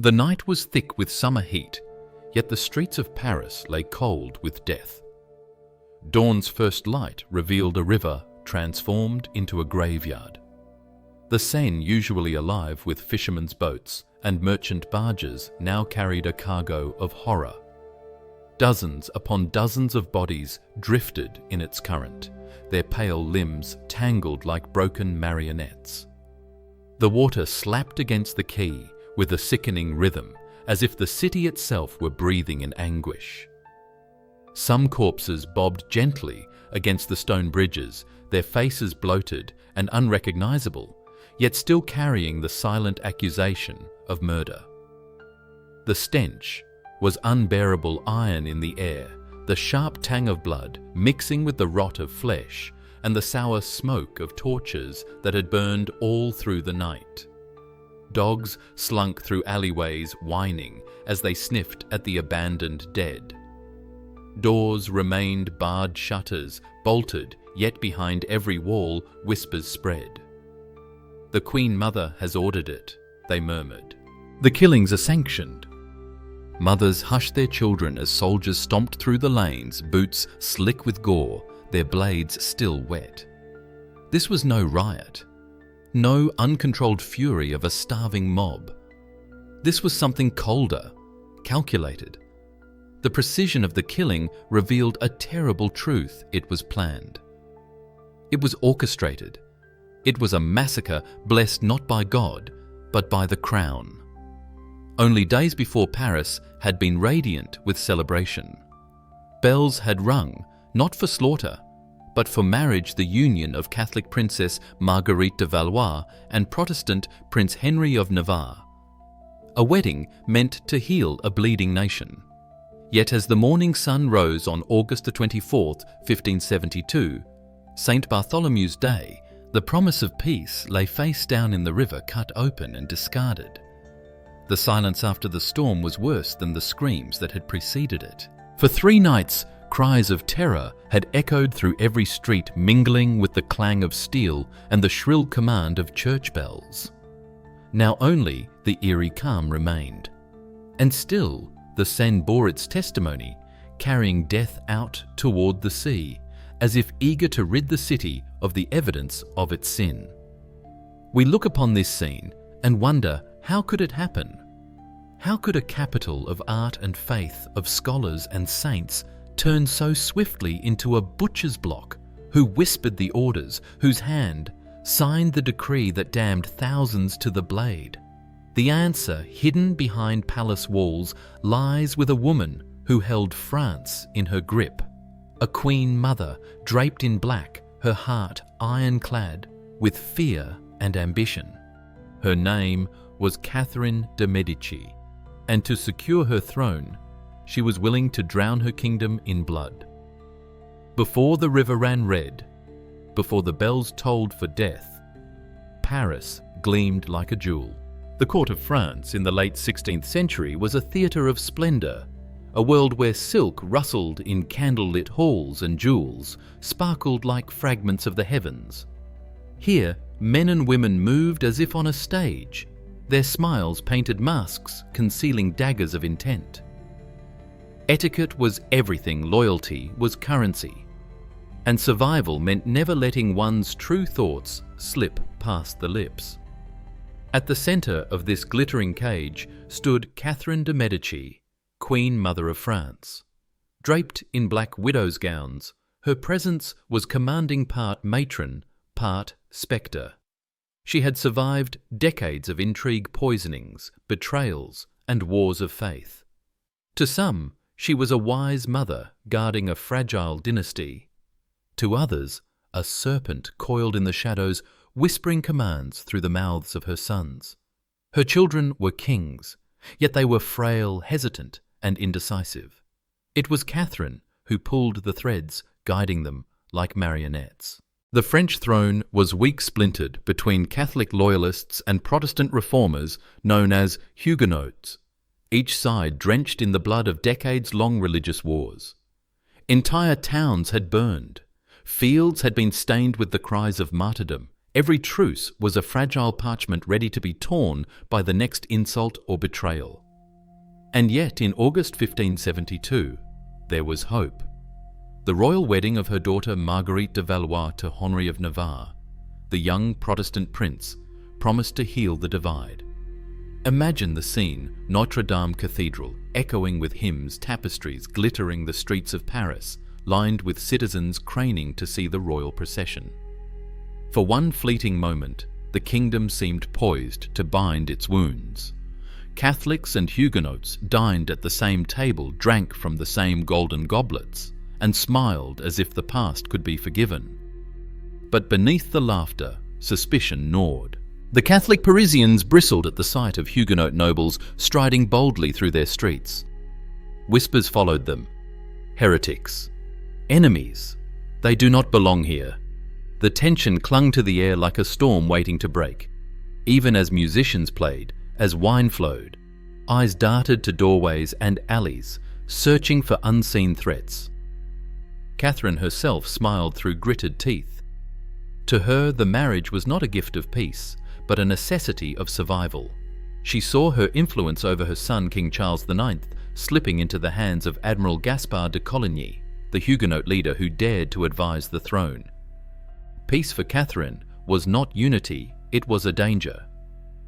The night was thick with summer heat, yet the streets of Paris lay cold with death. Dawn's first light revealed a river transformed into a graveyard. The Seine, usually alive with fishermen's boats and merchant barges, now carried a cargo of horror. Dozens upon dozens of bodies drifted in its current, their pale limbs tangled like broken marionettes. The water slapped against the quay with a sickening rhythm, as if the city itself were breathing in anguish. Some corpses bobbed gently against the stone bridges, their faces bloated and unrecognizable, yet still carrying the silent accusation of murder. The stench was unbearable iron in the air, the sharp tang of blood mixing with the rot of flesh and the sour smoke of torches that had burned all through the night. Dogs slunk through alleyways whining as they sniffed at the abandoned dead. Doors remained barred shutters, bolted, yet behind every wall whispers spread. "The Queen Mother has ordered it," they murmured. "The killings are sanctioned." Mothers hushed their children as soldiers stomped through the lanes, boots slick with gore, their blades still wet. This was no riot, no uncontrolled fury of a starving mob. This was something colder, calculated. The precision of the killing revealed a terrible truth: it was planned. It was orchestrated. It was a massacre blessed not by God, but by the crown. Only days before, Paris had been radiant with celebration. Bells had rung, not for slaughter, but for marriage, the union of Catholic Princess Marguerite de Valois and Protestant Prince Henry of Navarre. A wedding meant to heal a bleeding nation. Yet as the morning sun rose on August the 24th, 1572, St. Bartholomew's Day, the promise of peace lay face down in the river, cut open and discarded. The silence after the storm was worse than the screams that had preceded it. For 3 nights, cries of terror had echoed through every street, mingling with the clang of steel and the shrill command of church bells. Now only the eerie calm remained. And still the Seine bore its testimony, carrying death out toward the sea, as if eager to rid the city of the evidence of its sin. We look upon this scene and wonder, how could it happen? How could a capital of art and faith, of scholars and saints, turn so swiftly into a butcher's block? Who whispered the orders, whose hand signed the decree that damned thousands to the blade? The answer, hidden behind palace walls, lies with a woman who held France in her grip. A queen mother draped in black, her heart ironclad with fear and ambition. Her name was Catherine de Medici, and to secure her throne, she was willing to drown her kingdom in blood. Before the river ran red, before the bells tolled for death, Paris gleamed like a jewel. The court of France in the late 16th century was a theatre of splendour, a world where silk rustled in candlelit halls and jewels sparkled like fragments of the heavens. Here, men and women moved as if on a stage, their smiles painted masks concealing daggers of intent. Etiquette was everything, loyalty was currency, and survival meant never letting one's true thoughts slip past the lips. At the centre of this glittering cage stood Catherine de Medici, Queen Mother of France. Draped in black widow's gowns, her presence was commanding, part matron, part spectre. She had survived decades of intrigue, poisonings, betrayals, and wars of faith. To some, she was a wise mother guarding a fragile dynasty. To others, a serpent coiled in the shadows, whispering commands through the mouths of her sons. Her children were kings, yet they were frail, hesitant, and indecisive. It was Catherine who pulled the threads, guiding them like marionettes. The French throne was weak-splintered between Catholic loyalists and Protestant reformers known as Huguenots, each side drenched in the blood of decades-long religious wars. Entire towns had burned. Fields had been stained with the cries of martyrdom. Every truce was a fragile parchment ready to be torn by the next insult or betrayal. And yet, in August 1572, there was hope. The royal wedding of her daughter Marguerite de Valois to Henri of Navarre, the young Protestant prince, promised to heal the divide. Imagine the scene: Notre Dame Cathedral, echoing with hymns, tapestries glittering the streets of Paris, lined with citizens craning to see the royal procession. For one fleeting moment, the kingdom seemed poised to bind its wounds. Catholics and Huguenots dined at the same table, drank from the same golden goblets, and smiled as if the past could be forgiven. But beneath the laughter, suspicion gnawed. The Catholic Parisians bristled at the sight of Huguenot nobles striding boldly through their streets. Whispers followed them. Heretics. Enemies. They do not belong here. The tension clung to the air like a storm waiting to break. Even as musicians played, as wine flowed, eyes darted to doorways and alleys, searching for unseen threats. Catherine herself smiled through gritted teeth. To her, the marriage was not a gift of peace, but a necessity of survival. She saw her influence over her son, King Charles IX, slipping into the hands of Admiral Gaspard de Coligny, the Huguenot leader who dared to advise the throne. Peace for Catherine was not unity, it was a danger.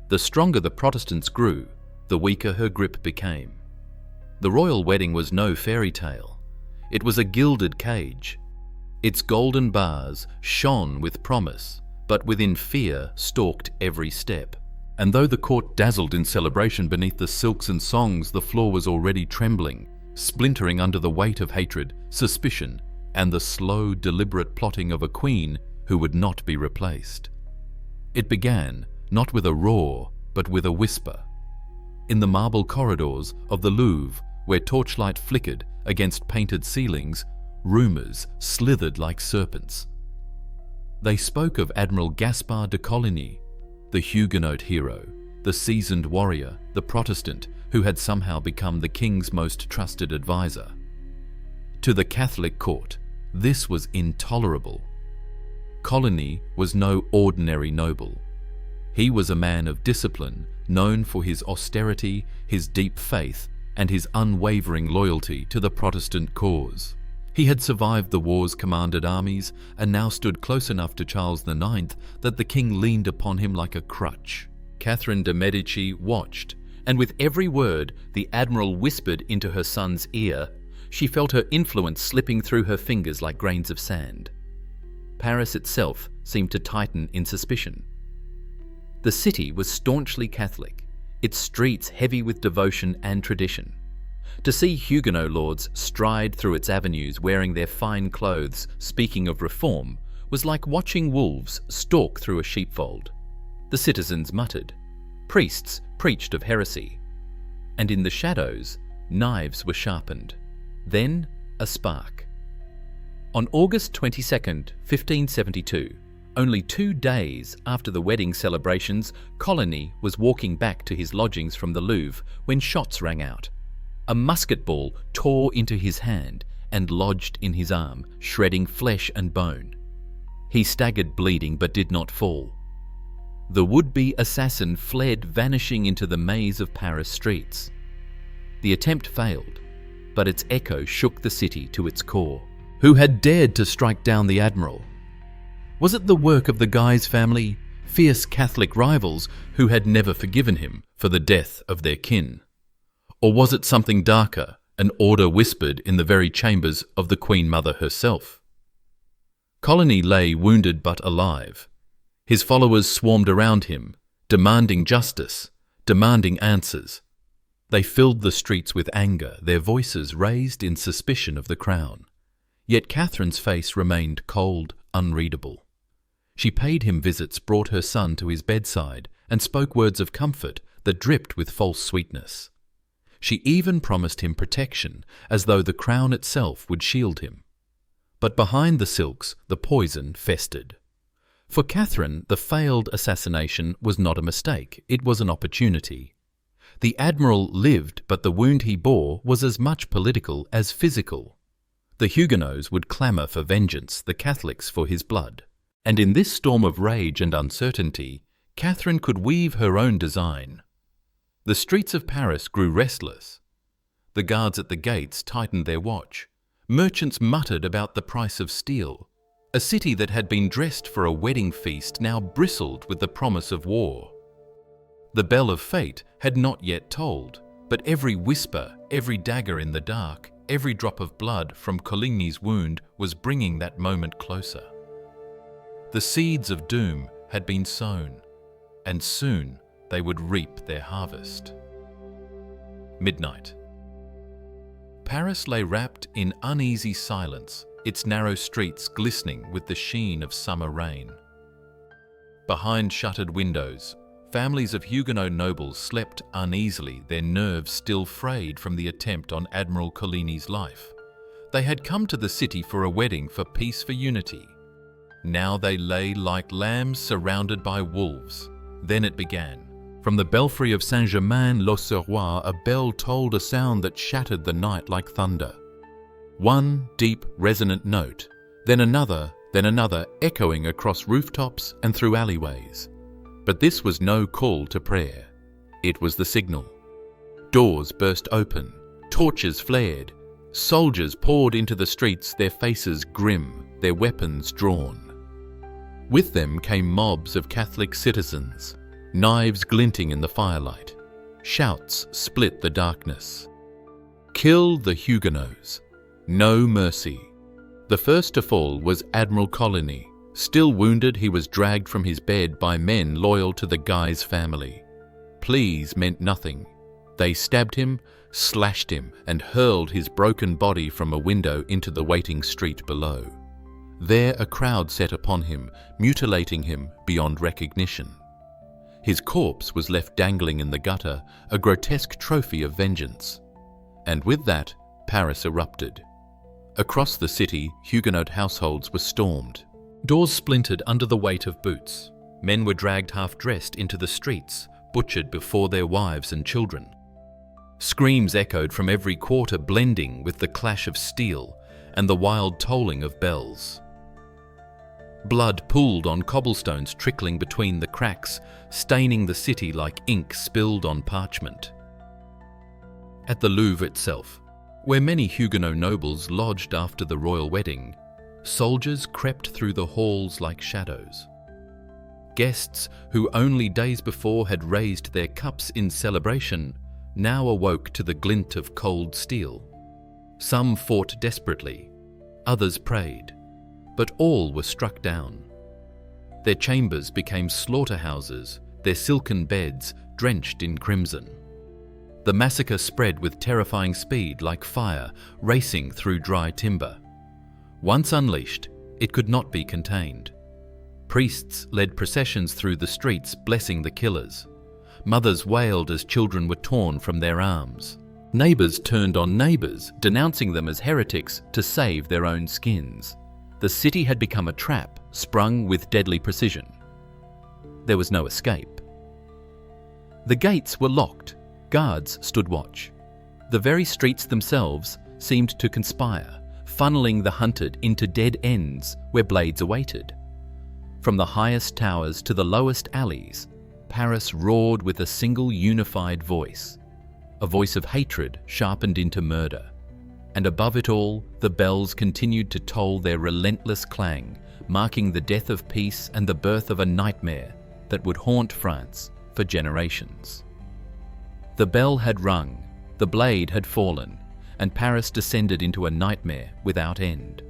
The stronger the Protestants grew, the weaker her grip became. The royal wedding was no fairy tale. It was a gilded cage. Its golden bars shone with promise, but within fear stalked every step. And though the court dazzled in celebration beneath the silks and songs, the floor was already trembling, splintering under the weight of hatred, suspicion, and the slow, deliberate plotting of a queen who would not be replaced. It began not with a roar, but with a whisper. In the marble corridors of the Louvre, where torchlight flickered against painted ceilings, rumors slithered like serpents. They spoke of Admiral Gaspard de Coligny, the Huguenot hero, the seasoned warrior, the Protestant who had somehow become the king's most trusted advisor. To the Catholic court, this was intolerable. Coligny was no ordinary noble. He was a man of discipline, known for his austerity, his deep faith, and his unwavering loyalty to the Protestant cause. He had survived the war's commanded armies and now stood close enough to Charles IX that the king leaned upon him like a crutch. Catherine de Medici watched, and with every word the admiral whispered into her son's ear, she felt her influence slipping through her fingers like grains of sand. Paris itself seemed to tighten in suspicion. The city was staunchly Catholic, its streets heavy with devotion and tradition. To see Huguenot lords stride through its avenues wearing their fine clothes, speaking of reform, was like watching wolves stalk through a sheepfold. The citizens muttered. Priests preached of heresy. And in the shadows, knives were sharpened. Then a spark. On August 22nd, 1572, only 2 days after the wedding celebrations, Coligny was walking back to his lodgings from the Louvre when shots rang out. A musket ball tore into his hand and lodged in his arm, shredding flesh and bone. He staggered bleeding but did not fall. The would-be assassin fled, vanishing into the maze of Paris streets. The attempt failed, but its echo shook the city to its core. Who had dared to strike down the admiral? Was it the work of the Guise family, fierce Catholic rivals who had never forgiven him for the death of their kin? Or was it something darker, an order whispered in the very chambers of the Queen Mother herself? Coligny lay wounded but alive. His followers swarmed around him, demanding justice, demanding answers. They filled the streets with anger, their voices raised in suspicion of the crown. Yet Catherine's face remained cold, unreadable. She paid him visits, brought her son to his bedside, and spoke words of comfort that dripped with false sweetness. She even promised him protection, as though the crown itself would shield him. But behind the silks, the poison festered. For Catherine, the failed assassination was not a mistake, it was an opportunity. The admiral lived, but the wound he bore was as much political as physical. The Huguenots would clamour for vengeance, the Catholics for his blood. And in this storm of rage and uncertainty, Catherine could weave her own design. The streets of Paris grew restless. The guards at the gates tightened their watch. Merchants muttered about the price of steel. A city that had been dressed for a wedding feast now bristled with the promise of war. The bell of fate had not yet tolled, but every whisper, every dagger in the dark, every drop of blood from Coligny's wound was bringing that moment closer. The seeds of doom had been sown, and soon they would reap their harvest. Midnight. Paris lay wrapped in uneasy silence, its narrow streets glistening with the sheen of summer rain. Behind shuttered windows, families of Huguenot nobles slept uneasily, their nerves still frayed from the attempt on Admiral Coligny's life. They had come to the city for a wedding, for peace, for unity. Now they lay like lambs surrounded by wolves. Then it began. From the belfry of Saint-Germain-l'Auxerrois, a bell tolled a sound that shattered the night like thunder. One deep, resonant note, then another, echoing across rooftops and through alleyways. But this was no call to prayer. It was the signal. Doors burst open, torches flared, soldiers poured into the streets, their faces grim, their weapons drawn. With them came mobs of Catholic citizens, knives glinting in the firelight. Shouts split the darkness. Kill the Huguenots. No mercy. The first to fall was Admiral Coligny. Still wounded, he was dragged from his bed by men loyal to the Guise family. Pleas meant nothing. They stabbed him, slashed him, and hurled his broken body from a window into the waiting street below. There a crowd set upon him, mutilating him beyond recognition. His corpse was left dangling in the gutter, a grotesque trophy of vengeance. And with that, Paris erupted. Across the city, Huguenot households were stormed. Doors splintered under the weight of boots. Men were dragged half-dressed into the streets, butchered before their wives and children. Screams echoed from every quarter, blending with the clash of steel and the wild tolling of bells. Blood pooled on cobblestones, trickling between the cracks, staining the city like ink spilled on parchment. At the Louvre itself, where many Huguenot nobles lodged after the royal wedding, soldiers crept through the halls like shadows. Guests who only days before had raised their cups in celebration now awoke to the glint of cold steel. Some fought desperately, others prayed, but all were struck down. Their chambers became slaughterhouses, their silken beds drenched in crimson. The massacre spread with terrifying speed like fire racing through dry timber. Once unleashed, it could not be contained. Priests led processions through the streets, blessing the killers. Mothers wailed as children were torn from their arms. Neighbors turned on neighbors, denouncing them as heretics to save their own skins. The city had become a trap, sprung with deadly precision. There was no escape. The gates were locked. Guards stood watch. The very streets themselves seemed to conspire, funneling the hunted into dead ends where blades awaited. From the highest towers to the lowest alleys, Paris roared with a single unified voice, a voice of hatred sharpened into murder. And above it all, the bells continued to toll their relentless clang, marking the death of peace and the birth of a nightmare that would haunt France for generations. The bell had rung, the blade had fallen, and Paris descended into a nightmare without end.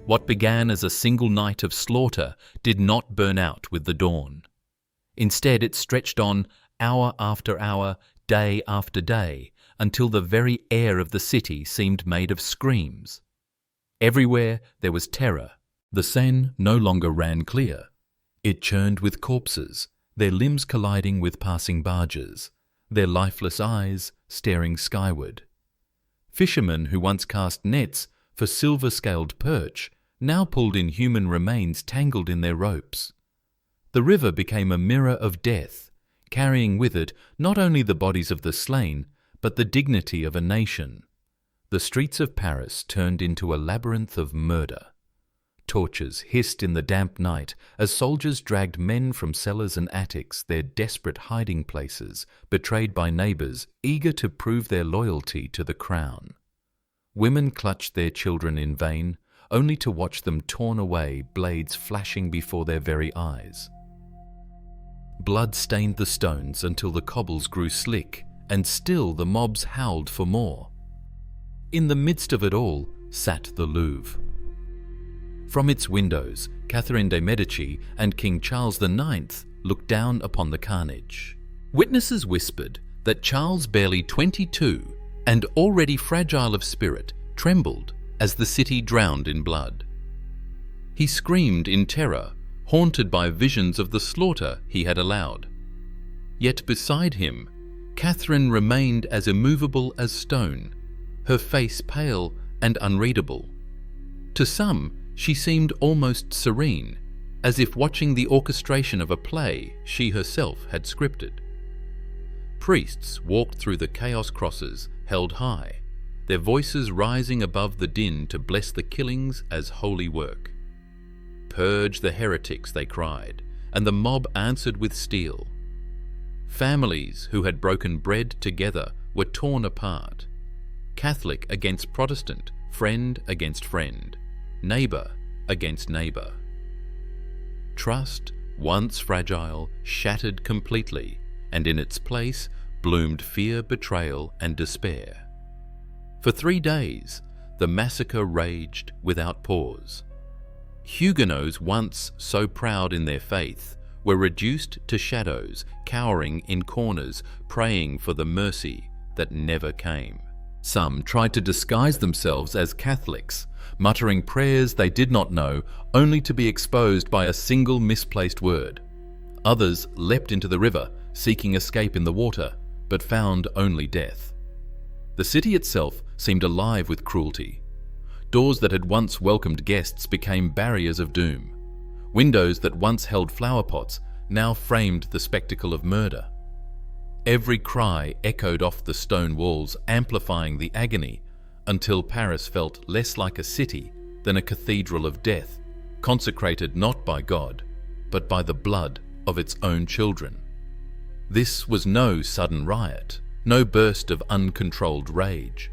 What began as a single night of slaughter did not burn out with the dawn. Instead, it stretched on hour after hour, day after day, until the very air of the city seemed made of screams. Everywhere there was terror. The Seine no longer ran clear. It churned with corpses, their limbs colliding with passing barges, their lifeless eyes staring skyward. Fishermen who once cast nets for silver-scaled perch now pulled in human remains tangled in their ropes. The river became a mirror of death, carrying with it not only the bodies of the slain, but the dignity of a nation. The streets of Paris turned into a labyrinth of murder. Torches hissed in the damp night as soldiers dragged men from cellars and attics, their desperate hiding places, betrayed by neighbours eager to prove their loyalty to the crown. Women clutched their children in vain, only to watch them torn away, blades flashing before their very eyes. Blood stained the stones until the cobbles grew slick, and still the mobs howled for more. In the midst of it all sat the Louvre. From its windows, Catherine de Medici and King Charles IX looked down upon the carnage. Witnesses whispered that Charles, barely 22 and already fragile of spirit, trembled as the city drowned in blood. He screamed in terror, haunted by visions of the slaughter he had allowed. Yet beside him, Catherine remained as immovable as stone, her face pale and unreadable. To some, she seemed almost serene, as if watching the orchestration of a play she herself had scripted. Priests walked through the chaos crosses held high, their voices rising above the din to bless the killings as holy work. "Purge the heretics," they cried, and the mob answered with steel. Families who had broken bread together were torn apart. Catholic against Protestant, friend against friend, neighbour against neighbour. Trust, once fragile, shattered completely, and in its place bloomed fear, betrayal, and despair. For 3 days, the massacre raged without pause. Huguenots, once so proud in their faith, were reduced to shadows, cowering in corners, praying for the mercy that never came. Some tried to disguise themselves as Catholics, muttering prayers they did not know, only to be exposed by a single misplaced word. Others leapt into the river, seeking escape in the water, but found only death. The city itself seemed alive with cruelty. Doors that had once welcomed guests became barriers of doom. Windows that once held flower pots now framed the spectacle of murder. Every cry echoed off the stone walls, amplifying the agony, until Paris felt less like a city than a cathedral of death, consecrated not by God, but by the blood of its own children. This was no sudden riot, no burst of uncontrolled rage.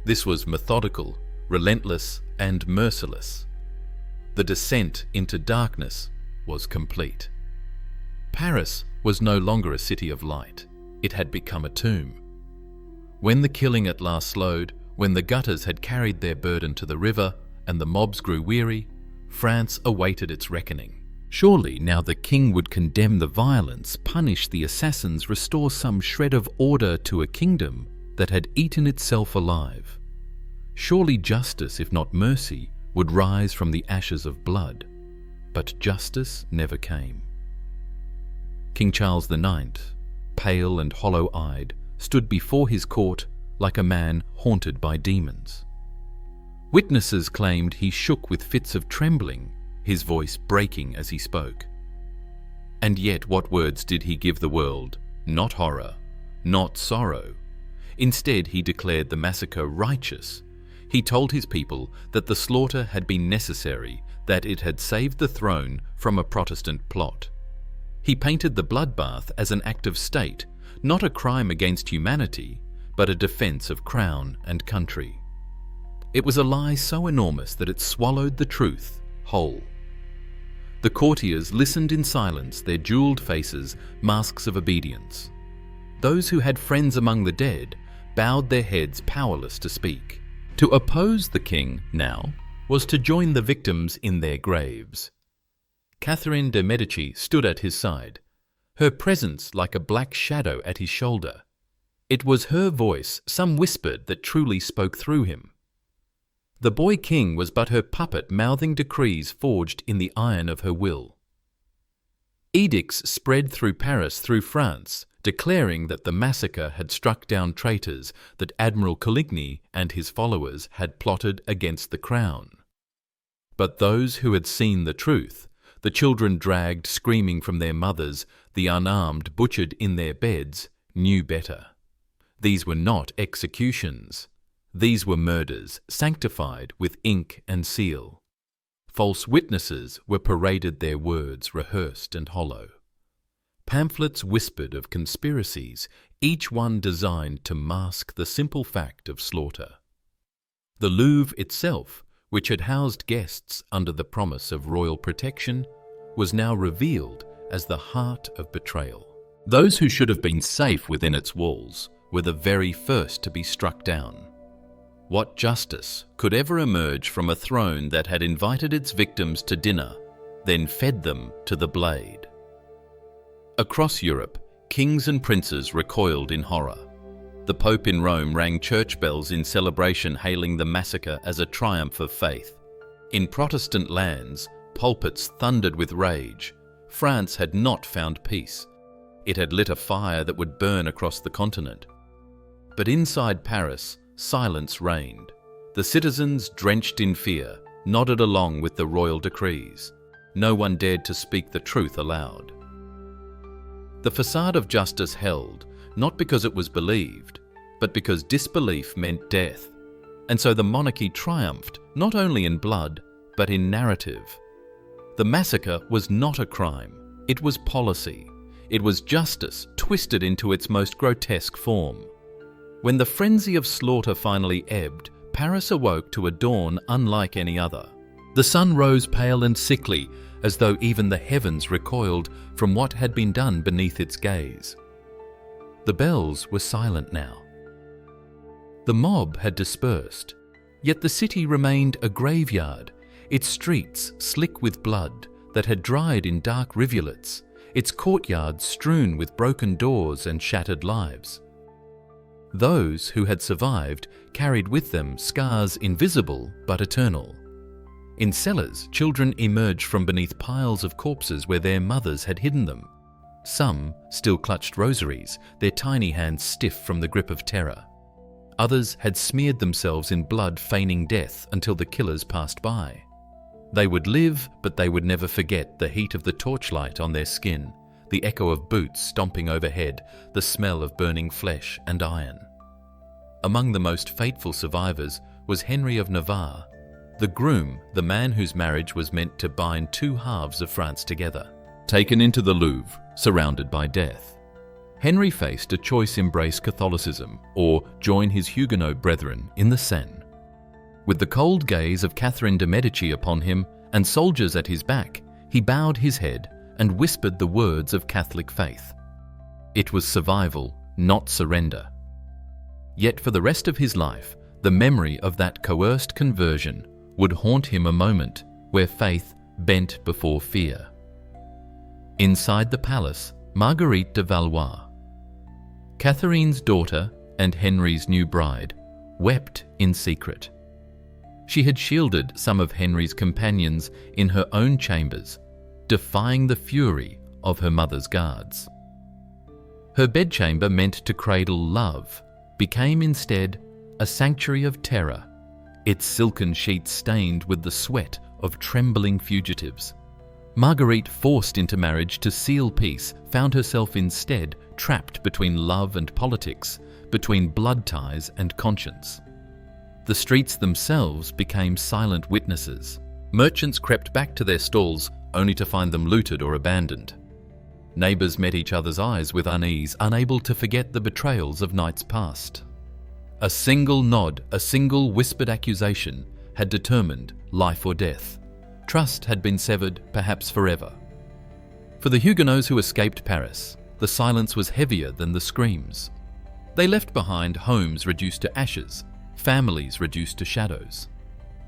This was methodical, relentless, and merciless. The descent into darkness was complete. Paris was no longer a city of light. It had become a tomb. When the killing at last slowed, when the gutters had carried their burden to the river and the mobs grew weary, France awaited its reckoning. Surely now the king would condemn the violence, punish the assassins, restore some shred of order to a kingdom that had eaten itself alive. Surely justice, if not mercy, would rise from the ashes of blood. But justice never came. King Charles IX, pale and hollow-eyed, stood before his court like a man haunted by demons. Witnesses claimed he shook with fits of trembling, his voice breaking as he spoke. And yet what words did he give the world? Not horror, not sorrow. Instead, he declared the massacre righteous. He told his people that the slaughter had been necessary, that it had saved the throne from a Protestant plot. He painted the bloodbath as an act of state, not a crime against humanity, but a defense of crown and country. It was a lie so enormous that it swallowed the truth whole. The courtiers listened in silence, their jeweled faces masks of obedience. Those who had friends among the dead bowed their heads, powerless to speak. To oppose the king now was to join the victims in their graves. Catherine de Medici stood at his side, her presence like a black shadow at his shoulder. It was her voice, some whispered, that truly spoke through him. The boy king was but her puppet, mouthing decrees forged in the iron of her will. Edicts spread through Paris, through France, declaring that the massacre had struck down traitors, that Admiral Coligny and his followers had plotted against the crown. But those who had seen the truth, the children dragged screaming from their mothers, the unarmed butchered in their beds, knew better. These were not executions. These were murders, sanctified with ink and seal. False witnesses were paraded their words rehearsed and hollow. Pamphlets whispered of conspiracies, each one designed to mask the simple fact of slaughter. The Louvre itself, which had housed guests under the promise of royal protection, was now revealed as the heart of betrayal. Those who should have been safe within its walls were the very first to be struck down. What justice could ever emerge from a throne that had invited its victims to dinner, then fed them to the blade? Across Europe, kings and princes recoiled in horror. The Pope in Rome rang church bells in celebration, hailing the massacre as a triumph of faith. In Protestant lands, pulpits thundered with rage. France had not found peace. It had lit a fire that would burn across the continent. But inside Paris, silence reigned. The citizens, drenched in fear, nodded along with the royal decrees. No one dared to speak the truth aloud. The facade of justice held, not because it was believed, but because disbelief meant death. And so the monarchy triumphed, not only in blood, but in narrative. The massacre was not a crime. It was policy. It was justice twisted into its most grotesque form. When the frenzy of slaughter finally ebbed, Paris awoke to a dawn unlike any other. The sun rose pale and sickly, as though even the heavens recoiled from what had been done beneath its gaze. The bells were silent now. The mob had dispersed, yet the city remained a graveyard, its streets slick with blood that had dried in dark rivulets, its courtyards strewn with broken doors and shattered lives. Those who had survived carried with them scars invisible but eternal. In cellars, children emerged from beneath piles of corpses where their mothers had hidden them. Some still clutched rosaries, their tiny hands stiff from the grip of terror. Others had smeared themselves in blood, feigning death until the killers passed by. They would live, but they would never forget the heat of the torchlight on their skin, the echo of boots stomping overhead, the smell of burning flesh and iron. Among the most fateful survivors was Henry of Navarre, the groom, the man whose marriage was meant to bind two halves of France together. Taken into the Louvre, surrounded by death, Henry faced a choice: embrace Catholicism or join his Huguenot brethren in the Seine. With the cold gaze of Catherine de Medici upon him and soldiers at his back, he bowed his head and whispered the words of Catholic faith. It was survival, not surrender. Yet for the rest of his life, the memory of that coerced conversion would haunt him, a moment where faith bent before fear. Inside the palace, Marguerite de Valois, Catherine's daughter and Henry's new bride, wept in secret. She had shielded some of Henry's companions in her own chambers, defying the fury of her mother's guards. Her bedchamber, meant to cradle love, became instead a sanctuary of terror, its silken sheets stained with the sweat of trembling fugitives. Marguerite, forced into marriage to seal peace, found herself instead trapped between love and politics, between blood ties and conscience. The streets themselves became silent witnesses. Merchants crept back to their stalls only to find them looted or abandoned. Neighbours met each other's eyes with unease, unable to forget the betrayals of nights past. A single nod, a single whispered accusation had determined life or death. Trust had been severed, perhaps forever. For the Huguenots who escaped Paris, the silence was heavier than the screams. They left behind homes reduced to ashes, families reduced to shadows.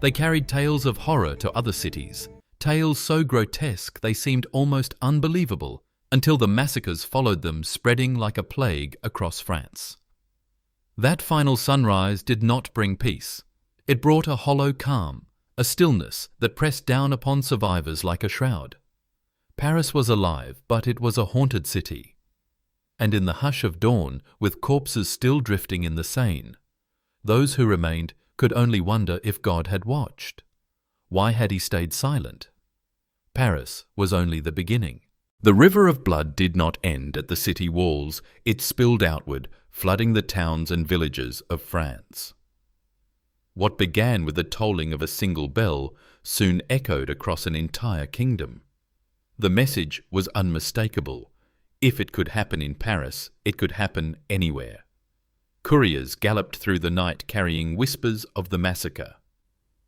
They carried tales of horror to other cities, tales so grotesque they seemed almost unbelievable, until the massacres followed them, spreading like a plague across France. That final sunrise did not bring peace. It brought a hollow calm, a stillness that pressed down upon survivors like a shroud. Paris was alive, but it was a haunted city. And in the hush of dawn, with corpses still drifting in the Seine, those who remained could only wonder if God had watched. Why had he stayed silent? Paris was only the beginning. The river of blood did not end at the city walls. It spilled outward, flooding the towns and villages of France. What began with the tolling of a single bell soon echoed across an entire kingdom. The message was unmistakable. If it could happen in Paris, it could happen anywhere. Couriers galloped through the night carrying whispers of the massacre.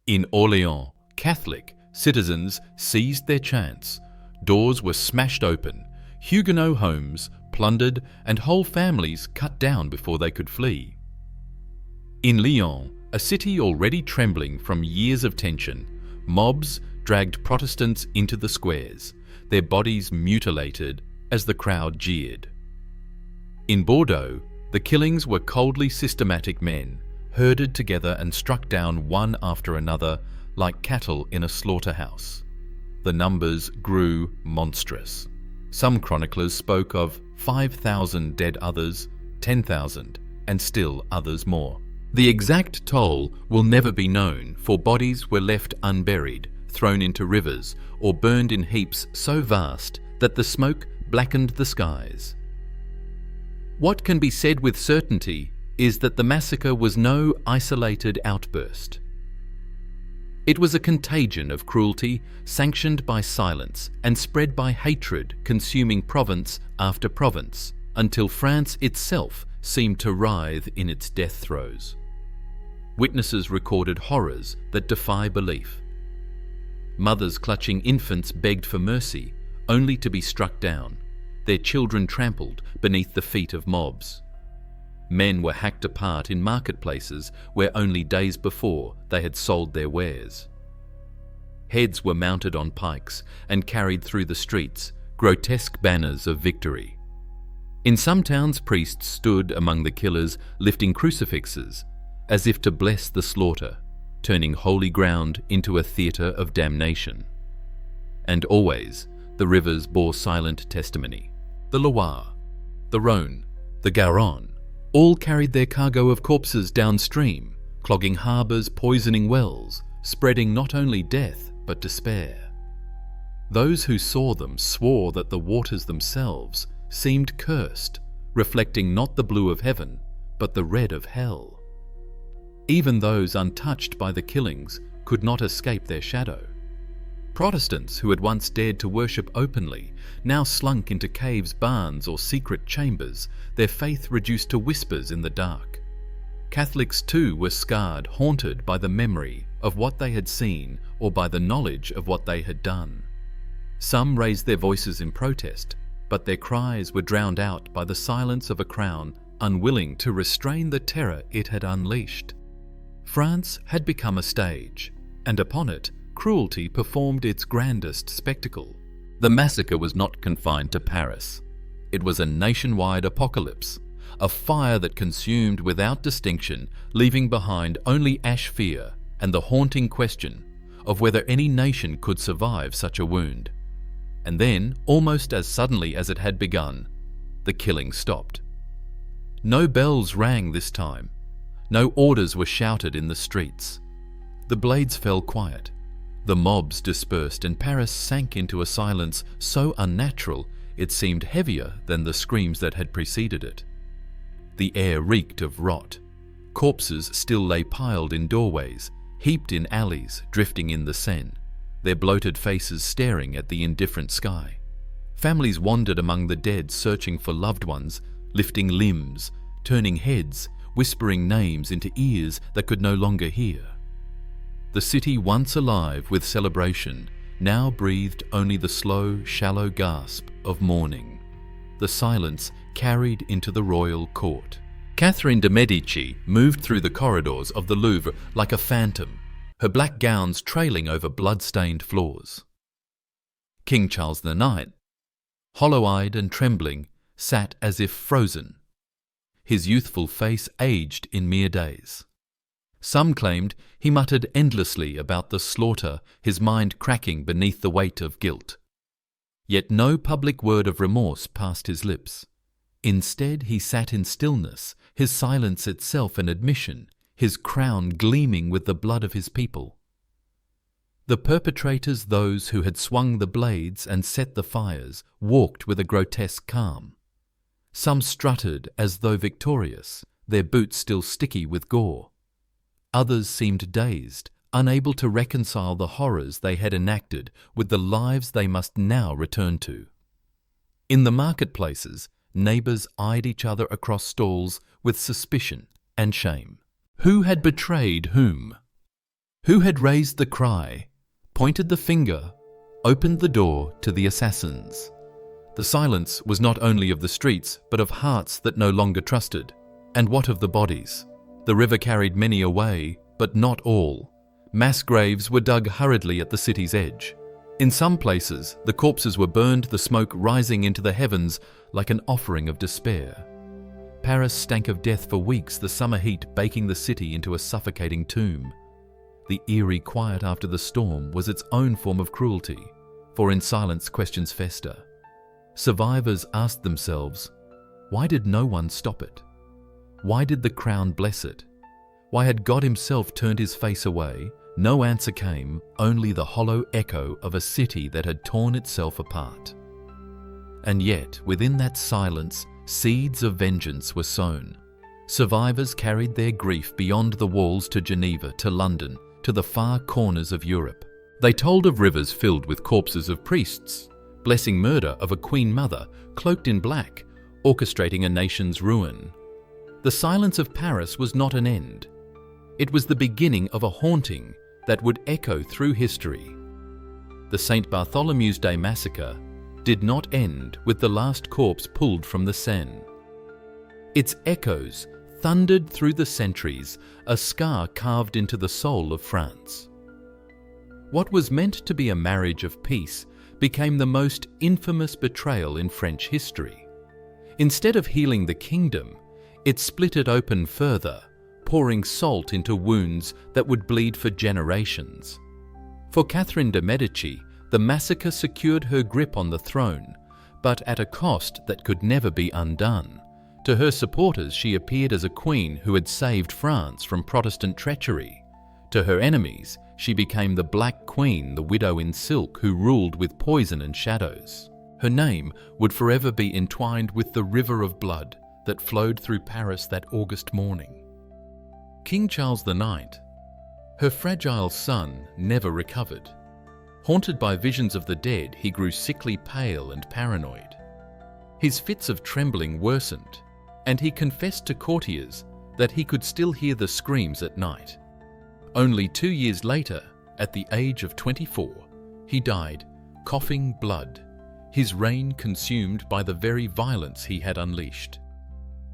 In Orléans, Catholic citizens seized their chance. Doors were smashed open, Huguenot homes plundered, and whole families cut down before they could flee. In Lyon, a city already trembling from years of tension, mobs dragged Protestants into the squares, their bodies mutilated as the crowd jeered. In Bordeaux, the killings were coldly systematic men, herded together and struck down one after another like cattle in a slaughterhouse. The numbers grew monstrous. Some chroniclers spoke of 5,000 dead, others 10,000, and still others more. The exact toll will never be known, for bodies were left unburied, thrown into rivers, or burned in heaps so vast that the smoke blackened the skies. What can be said with certainty is that the massacre was no isolated outburst. It was a contagion of cruelty sanctioned by silence and spread by hatred, consuming province after province, until France itself seemed to writhe in its death throes. Witnesses recorded horrors that defy belief. Mothers clutching infants begged for mercy, only to be struck down, their children trampled beneath the feet of mobs. Men were hacked apart in marketplaces where only days before they had sold their wares. Heads were mounted on pikes and carried through the streets, grotesque banners of victory. In some towns, priests stood among the killers, lifting crucifixes, as if to bless the slaughter, turning holy ground into a theatre of damnation. And always, the rivers bore silent testimony. The Loire, the Rhône, the Garonne, all carried their cargo of corpses downstream, clogging harbours, poisoning wells, spreading not only death but despair. Those who saw them swore that the waters themselves seemed cursed, reflecting not the blue of heaven but the red of hell. Even those untouched by the killings could not escape their shadow. Protestants who had once dared to worship openly now slunk into caves, barns, or secret chambers, their faith reduced to whispers in the dark. Catholics too were scarred, haunted by the memory of what they had seen or by the knowledge of what they had done. Some raised their voices in protest, but their cries were drowned out by the silence of a crown unwilling to restrain the terror it had unleashed. France had become a stage, and upon it, cruelty performed its grandest spectacle. The massacre was not confined to Paris. It was a nationwide apocalypse, a fire that consumed without distinction, leaving behind only ash fear and the haunting question of whether any nation could survive such a wound. And then, almost as suddenly as it had begun, the killing stopped. No bells rang this time. No orders were shouted in the streets. The blades fell quiet. The mobs dispersed, and Paris sank into a silence so unnatural it seemed heavier than the screams that had preceded it. The air reeked of rot. Corpses still lay piled in doorways, heaped in alleys, drifting in the Seine, their bloated faces staring at the indifferent sky. Families wandered among the dead, searching for loved ones, lifting limbs, turning heads, whispering names into ears that could no longer hear. The city, once alive with celebration, now breathed only the slow, shallow gasp of mourning. The silence carried into the royal court. Catherine de Medici moved through the corridors of the Louvre like a phantom, her black gowns trailing over blood-stained floors. King Charles IX, hollow-eyed and trembling, sat as if frozen, his youthful face aged in mere days. Some claimed he muttered endlessly about the slaughter, his mind cracking beneath the weight of guilt. Yet no public word of remorse passed his lips. Instead, he sat in stillness, his silence itself an admission, his crown gleaming with the blood of his people. The perpetrators, those who had swung the blades and set the fires, walked with a grotesque calm. Some strutted as though victorious, their boots still sticky with gore. Others seemed dazed, unable to reconcile the horrors they had enacted with the lives they must now return to. In the marketplaces, neighbours eyed each other across stalls with suspicion and shame. Who had betrayed whom? Who had raised the cry, pointed the finger, opened the door to the assassins? The silence was not only of the streets, but of hearts that no longer trusted. And what of the bodies? The river carried many away, but not all. Mass graves were dug hurriedly at the city's edge. In some places, the corpses were burned, the smoke rising into the heavens like an offering of despair. Paris stank of death for weeks, the summer heat baking the city into a suffocating tomb. The eerie quiet after the storm was its own form of cruelty, for in silence questions fester. Survivors asked themselves, why did no one stop it? Why did the crown bless it? Why had God himself turned his face away? No answer came, only the hollow echo of a city that had torn itself apart. And yet, within that silence, seeds of vengeance were sown. Survivors carried their grief beyond the walls to Geneva, to London, to the far corners of Europe. They told of rivers filled with corpses of priests, blessing murder of a queen mother, cloaked in black, orchestrating a nation's ruin. The silence of Paris was not an end. It was the beginning of a haunting that would echo through history. The St. Bartholomew's Day massacre did not end with the last corpse pulled from the Seine. Its echoes thundered through the centuries, a scar carved into the soul of France. What was meant to be a marriage of peace became the most infamous betrayal in French history. Instead of healing the kingdom, it split it open further, pouring salt into wounds that would bleed for generations. For Catherine de Medici, the massacre secured her grip on the throne, but at a cost that could never be undone. To her supporters, she appeared as a queen who had saved France from Protestant treachery. To her enemies, she became the Black Queen, the widow in silk who ruled with poison and shadows. Her name would forever be entwined with the river of blood that flowed through Paris that August morning. King Charles IX, her fragile son, never recovered. Haunted by visions of the dead, he grew sickly pale and paranoid. His fits of trembling worsened, and he confessed to courtiers that he could still hear the screams at night. Only 2 years later, at the age of 24, he died, coughing blood, his reign consumed by the very violence he had unleashed.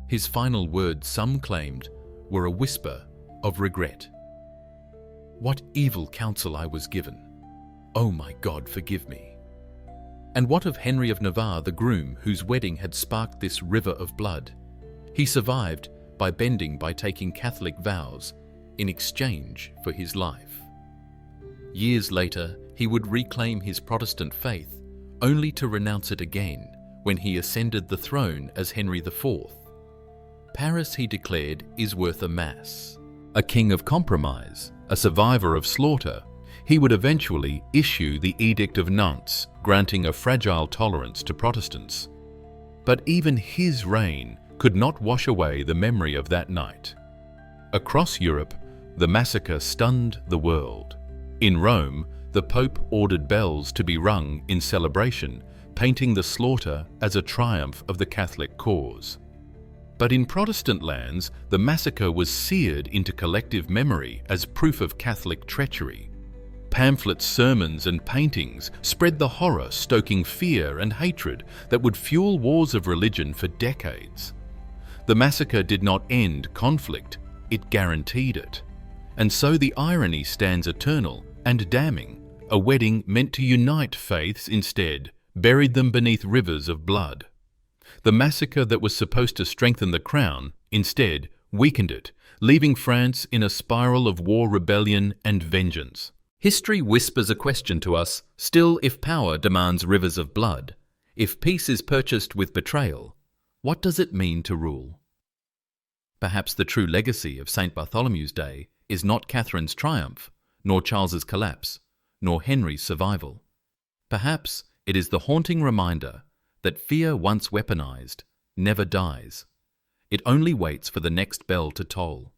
His final words, some claimed, were a whisper of regret. What evil counsel I was given. Oh my God, forgive me. And what of Henry of Navarre, the groom whose wedding had sparked this river of blood? He survived by taking Catholic vows in exchange for his life. Years later, he would reclaim his Protestant faith, only to renounce it again when he ascended the throne as Henry IV. Paris, he declared, is worth a mass. A king of compromise, a survivor of slaughter, he would eventually issue the Edict of Nantes, granting a fragile tolerance to Protestants. But even his reign could not wash away the memory of that night. Across Europe, the massacre stunned the world. In Rome, the Pope ordered bells to be rung in celebration, painting the slaughter as a triumph of the Catholic cause. But in Protestant lands, the massacre was seared into collective memory as proof of Catholic treachery. Pamphlets, sermons, and paintings spread the horror, stoking fear and hatred that would fuel wars of religion for decades. The massacre did not end conflict, it guaranteed it. And so the irony stands eternal and damning. A wedding meant to unite faiths instead buried them beneath rivers of blood. The massacre that was supposed to strengthen the crown instead weakened it, leaving France in a spiral of war, rebellion, and vengeance. History whispers a question to us, still, if power demands rivers of blood, if peace is purchased with betrayal, what does it mean to rule? Perhaps the true legacy of St. Bartholomew's Day is not Catherine's triumph, nor Charles's collapse, nor Henry's survival. Perhaps it is the haunting reminder that fear once weaponized never dies. It only waits for the next bell to toll.